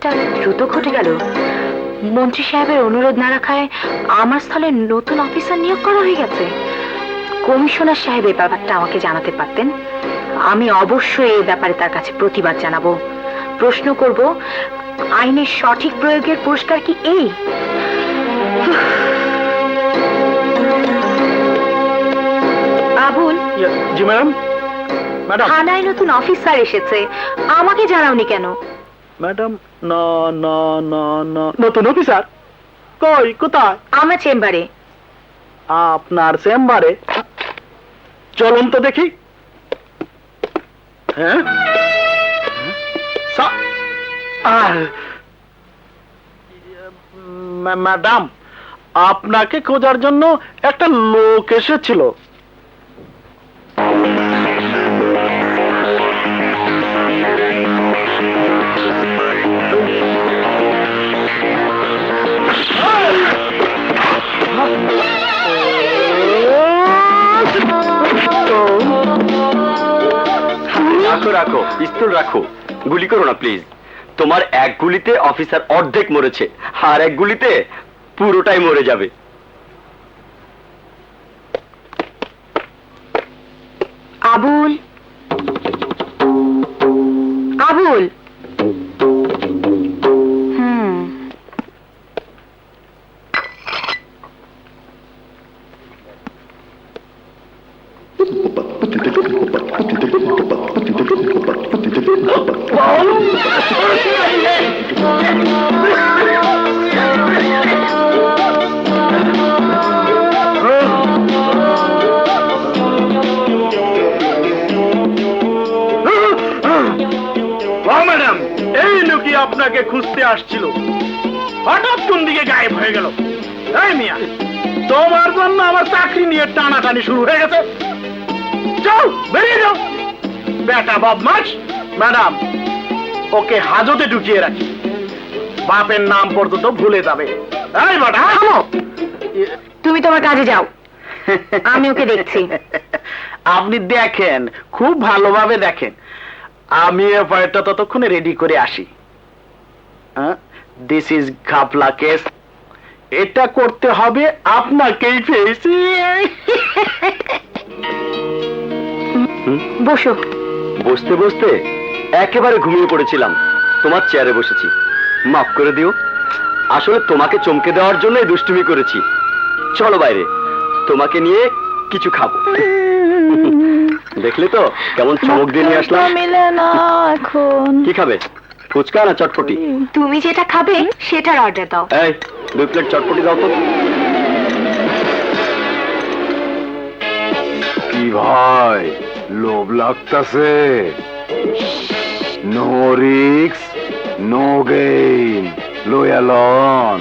ব্যাপারটা দ্রুত ঘটে গেল। মন্ত্রী সাহেবের অনুরোধ না রাখায় আমার স্থলে নতুন অফিসার নিয়োগ করা হয়ে গেছে। কমিশনার সাহেব এই ব্যাপারটা আমাকে জানাতে পারতেন। আমি অবশ্যই এই ব্যাপারে তার কাছে প্রতিবাদ জানাবো, প্রশ্ন করব, আইনের সঠিক প্রয়োগের পুরস্কার কি এই? আবুল, জি ম্যাডাম। ম্যাডাম, থানায় নতুন অফিসার এসেছে, আমাকে জানাওনি কেন? ম্যাডাম, না না না না, নতুন অফিসার কই, কোথায়? আমার চেম্বারে। আপনার চেম্বারে? চলুন তো দেখি। হ্যাঁ, আর ম্যাডাম, আপনাকে খোঁজার জন্য একটা লোক এসেছিল। রাখো রাখো, পিস্তল রাখো, গুলি করো না প্লিজ। তোমার এক গুলিতে অফিসার অর্ধেক মরেছে, আর এক গুলিতে পুরোটাই মরে যাবে। আবুল, আবুল। ম্যাডাম, এই লোকই আপনাকে খুঁজতে আসছিল, হঠাৎ কোন দিকে গায়েব হয়ে গেল। এই মিয়া, তোমার জন্য আমার চাকরি নিয়ে টানাটানি শুরু হয়ে গেছে। যাও, বেরিয়ে যাও, বেটা বদমাশ। ম্যাডাম, ওকে হাজতে ঢুকিয়ে রাখি, বাপের নাম পর্যন্ত ভুলে যাবে। এই বেটা, থামো, তুমি তোমার কাজে যাও, আমি ওকে দেখছি। আপনি দেখেন, খুব ভালোভাবে দেখেন। আমি এফআইআরটা ততক্ষণে রেডি করে আসি। দিস ইজ ঘাপলা কেস, এটা করতে হবে আপনাকেই পেয়েছি। বসো। বসতে বসতে একেবারে ঘুমিয়ে পড়েছিলাম, তোমার চেয়ারে বসেছি, মাফ করে দিও। আসলে তোমাকে চমকে দেওয়ার জন্যই দুষ্টুমি করেছি। চলো বাইরে, তোমাকে নিয়ে কিছু খাবো। দেখলে তো কেমন চমক দিয়ে নিয়ে আসলাম। মিলে না এখন। কি খাবে, ফুচকা না চটপটি? তুমি যেটা খাবে সেটার অর্ডার দাও। এই 2 প্লেট চটপটি দাও তো। কি ভাই, লোভ লাগতাছে? নো রিক্স নো গেইন, লয়ালন।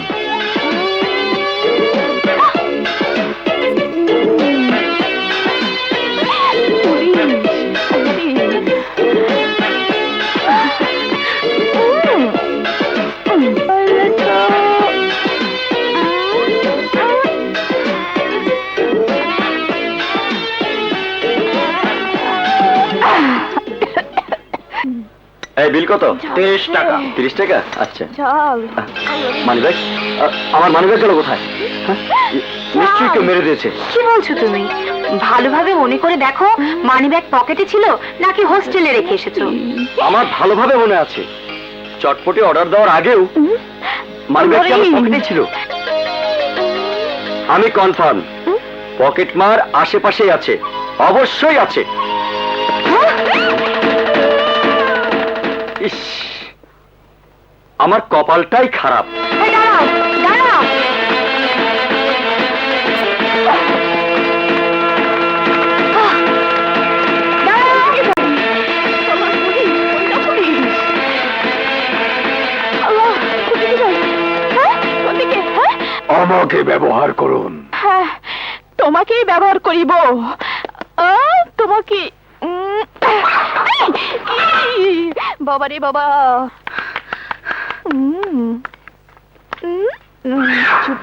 এই বিল কত? 30 টাকা। 30 টাকা? আচ্ছা। চল। মানিব্যাগ? আমার মানিব্যাগ গেল কোথায়? নিশ্চয়ই কেউ মেরে দিয়েছে। কি বলছো তুমি? ভালোভাবে মনে করে দেখো, মানিব্যাগ পকেটে ছিল নাকি হোস্টেলে রেখে এসেছো? আমার ভালোভাবে মনে আছে, চটপটি অর্ডার দেওয়ার আগেও মানিব্যাগ আমার পকেটে ছিল। আমি কনফার্ম, পকেট মার আশেপাশেই আছে, অবশ্যই আছে। ইস, আমার কপালটাই খারাপ। এই দাঁড়াও, দাঁড়াও। আমাকে ব্যবহার করুন। হ্যাঁ, তোমাকেই ব্যবহার করিব। তোমাকে বাবা রে বাবা। চুপ।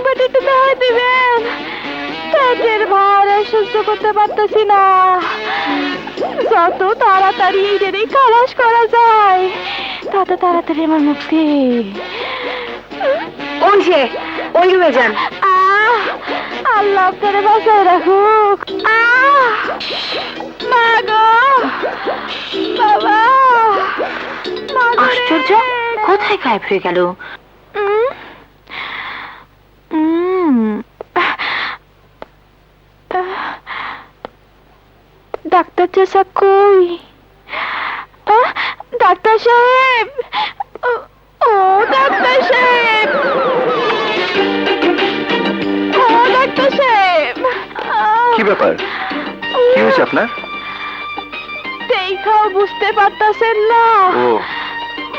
একবার একটু দেখাই দিবেন, পেটের ভার আর সহ্য করতে পারতেছি না, যত তাড়াতাড়ি এটারই খালাস করা যায় তত তাড়াতাড়ি আমার মুক্তি। ওই যে ওই রুমে যান। আল্লাহ আপনারে বাঁচায় রাখুক। মা গো, বাবা, আশ্চর্য, কোথায় গায়েব হয়ে গেল? ডাক্তার চাচা কই? ডাক্তার সাহেব, ও ডাক্তার সাহেব, ও ডাক্তার সাহেব। কি ব্যাপার, কি হয়েছে আপনার? দেখাও বুঝতে পারতেছেন না? ও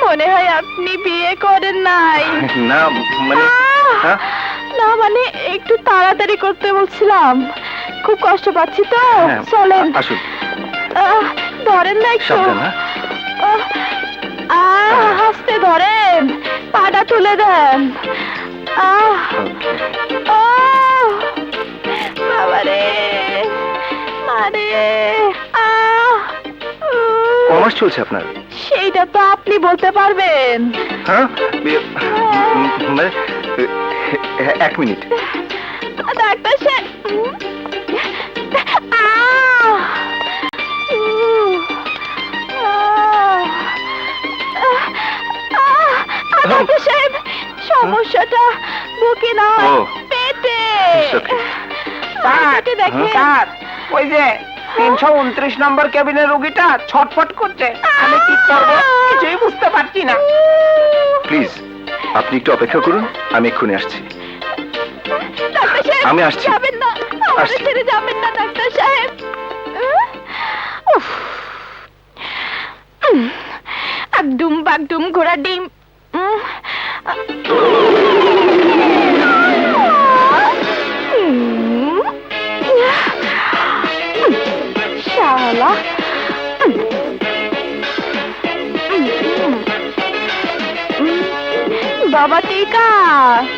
মনে হয় আপনি বিয়ে করেন নাই। না মানে হ্যাঁ? না মানে একটু তাড়াতাড়ি করতে বলছিলাম, খুব কষ্ট পাচ্ছি তো। হ্যাঁ, চলেন, আসুন। ধরেন না একটু। সাবধান, হ্যাঁ? হাসতে ধরেন, পাটা তুলে দেন। বাবারে, মারে। কমাস চলছে আপনার? সেইটা তো আপনি বলতে পারবেন। হ্যাঁ মানে 1 মিনিট। ডাক্তার সাহেব, ডাক্তার সাহেব, সমস্যাটা বুকে না, ও। পেটে। It's okay. পেটে দেখেন। স্যার, ওই যে 329 নম্বর কেবিনের রোগীটা ছটফট করছে, আমি কি করব কিছুই বুঝতে পারছি না। প্লিজ আপনি একটু অপেক্ষা করুন, আমি এক্ষুনি আসছি। ডাক্তার সাহেব, আমি আসছি। যাবেন না, আমাকে আসছি। ছেড়ে যাবেন না ডাক্তার সাহেব। উফ। একদম বাগডুম ঘোড়া ডিম। শালা। বাবা টিকা,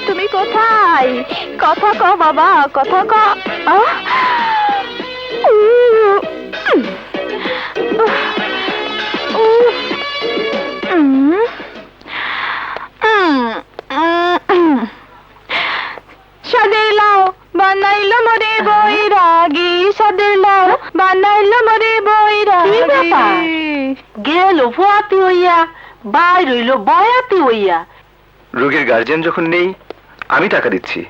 তুমি কোথায়? কথা ক বাবা, কথা ক। সাদের লাও বানাইলো মরে বৈরাগী, সাদের লাও বানাইলো মরে বৈরাগী। গেল ভুয়াতি হইয়া, বাইর হইল বয়াতি হইয়া। রোগীর গার্জিয়ান যখন নেই, আমি টাকা দিচ্ছি।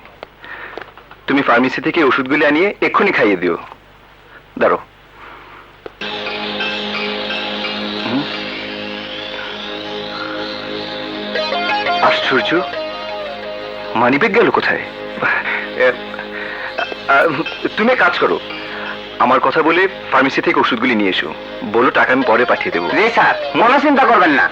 তুমি ফার্মেসি থেকে ওষুধগুলি আনিয়ে এক্ষুনি খাইয়ে দিও। দাঁড়ো। আশ্চর্য, মানিব্যাগ গেল কোথায়? তুমি এক কাজ করো, আমার কথা বলে ফার্মেসি থেকে ওষুধগুলি নিয়ে এসো। বলো টাকা আমি পরে পাঠিয়ে দেবো। জি স্যার, কোনো চিন্তা করবেন না।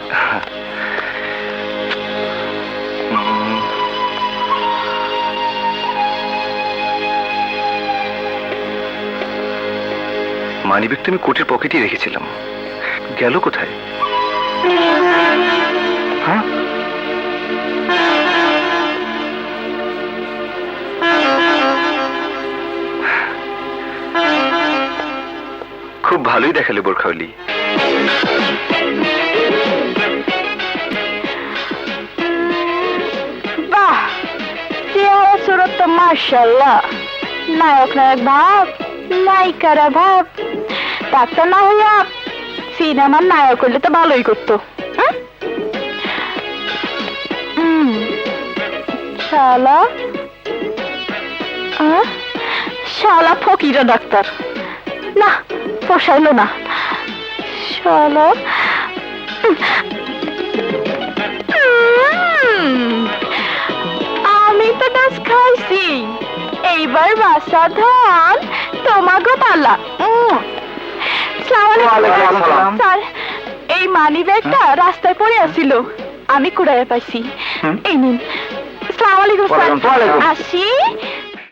মানিব্যাগ তুমি কোটের পকেটেই রেখেছিলাম, গেল কোথায়? হ্যাঁ, খুব ভালোই দেখালে বোরখাওয়ালি। বাহ, চেহারা সুরত তো মাশাআল্লাহ, নায়ক নায়ক ভাব, নায়িকারা ভাব। ডাক্তার না হইয়া সিনেমার নায়ক হইলে তো ভালোই করতো। শালা, শালা ফকিরা ডাক্তার, না পোষাইলো না। শালা, আমি তো ডাস খাইছি, এইবার বাসা ধান তোমাকে পালা। স্যার, এই মানি ব্যাগটা রাস্তায় পড়ে আছিল, আমি কুড়াইয়া পাইছি। এই নিন। আসসালামু আলাইকুম স্যার। আসি।